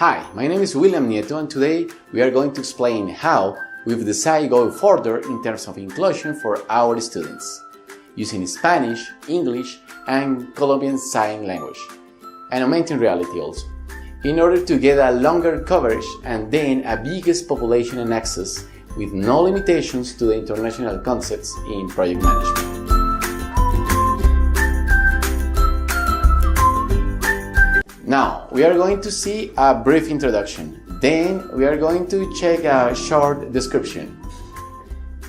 Hi, my name is U3WILLIAMNIETO and today we are going to explain how we've decided to go further in terms of inclusion for our students, using Spanish, English, and Colombian Sign Language, and augmented reality also, in order to get a longer coverage and then a biggest population and access with no limitations to the international concepts in project management. Now, we are going to see a brief introduction. Then, we are going to check a short description.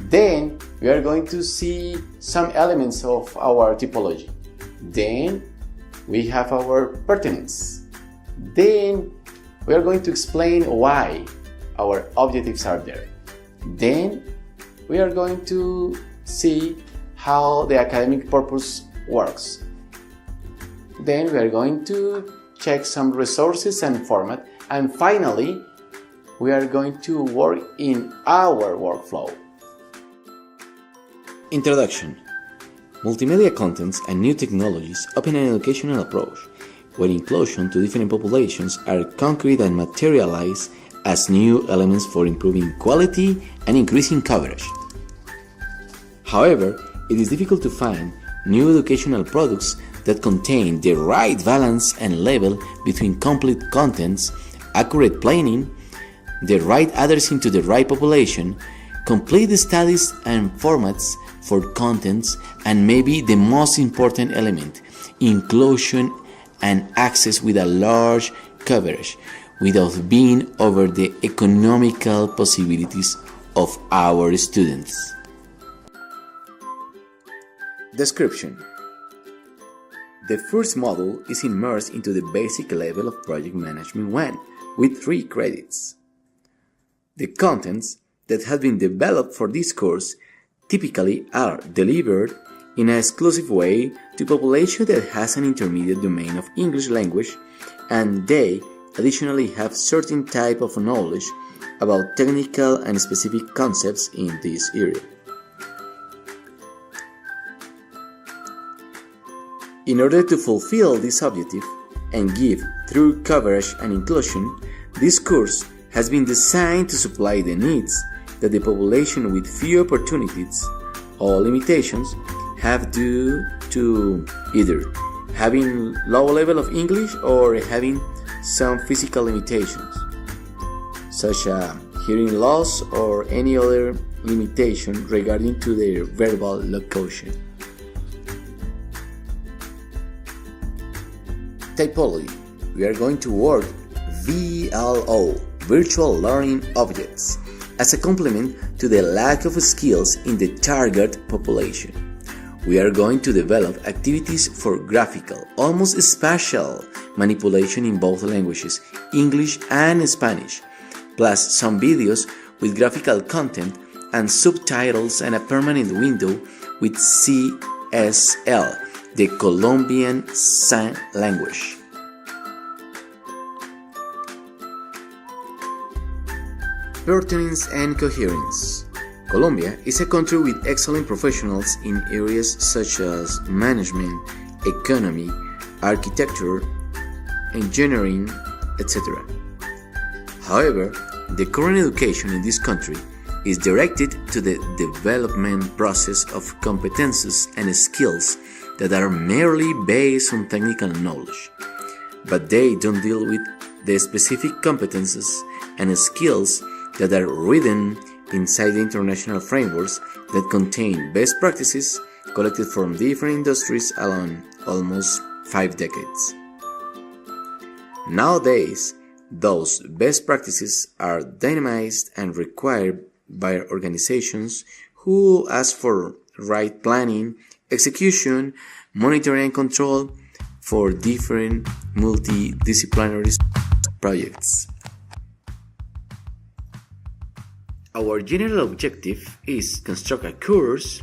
Then, we are going to see some elements of our typology. Then, we have our pertinence. Then, we are going to explain why our objectives are there. Then, we are going to see how the academic purpose works. Then, we are going to check some resources and format, and finally we are going to work in our workflow. Introduction. Multimedia contents and new technologies open an educational approach where inclusion to different populations are concrete and materialize as new elements for improving quality and increasing coverage. However, it is difficult to find new educational products that contain the right balance and level between complete contents, accurate planning, the right addressing to the right population, complete studies and formats for contents, and maybe the most important element, inclusion and access with a large coverage without being over the economical possibilities of our students. Description. The first module is immersed into the basic level of Project Management 1 with 3 credits. The contents that have been developed for this course typically are delivered in an exclusive way to population that has an intermediate domain of English language, and they additionally have certain type of knowledge about technical and specific concepts in this area. In order to fulfill this objective and give true coverage and inclusion, this course has been designed to supply the needs that the population with few opportunities or limitations have due to either having low level of English or having some physical limitations, such as hearing loss or any other limitation regarding to their verbal locution. Typology. We are going to work VLO, Virtual Learning Objects, as a complement to the lack of skills in the target population. We are going to develop activities for graphical, almost spatial manipulation in both languages, English and Spanish, plus some videos with graphical content and subtitles and a permanent window with CSL, the Colombian Sign Language. Pertinence and coherence. Colombia is a country with excellent professionals in areas such as management, economy, architecture, engineering, etc. However, the current education in this country is directed to the development process of competences and skills that are merely based on technical knowledge, but they don't deal with the specific competences and skills that are written inside the international frameworks that contain best practices collected from different industries along almost 5 decades. Nowadays, those best practices are dynamized and required by organizations who ask for right planning, execution, monitoring and control for different multidisciplinary projects. Our general objective is construct a course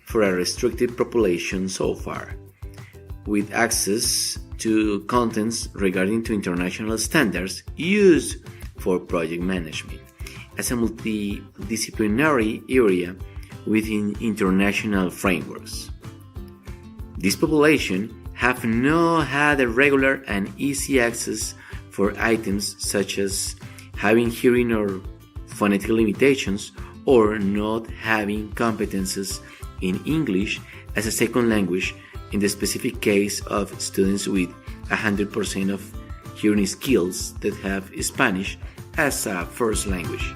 for a restricted population so far, with access to contents regarding to international standards used for project management as a multidisciplinary area within international frameworks. This population have not had a regular and easy access for items such as having hearing or phonetic limitations or not having competences in English as a second language in the specific case of students with 100% of hearing skills that have Spanish as a first language.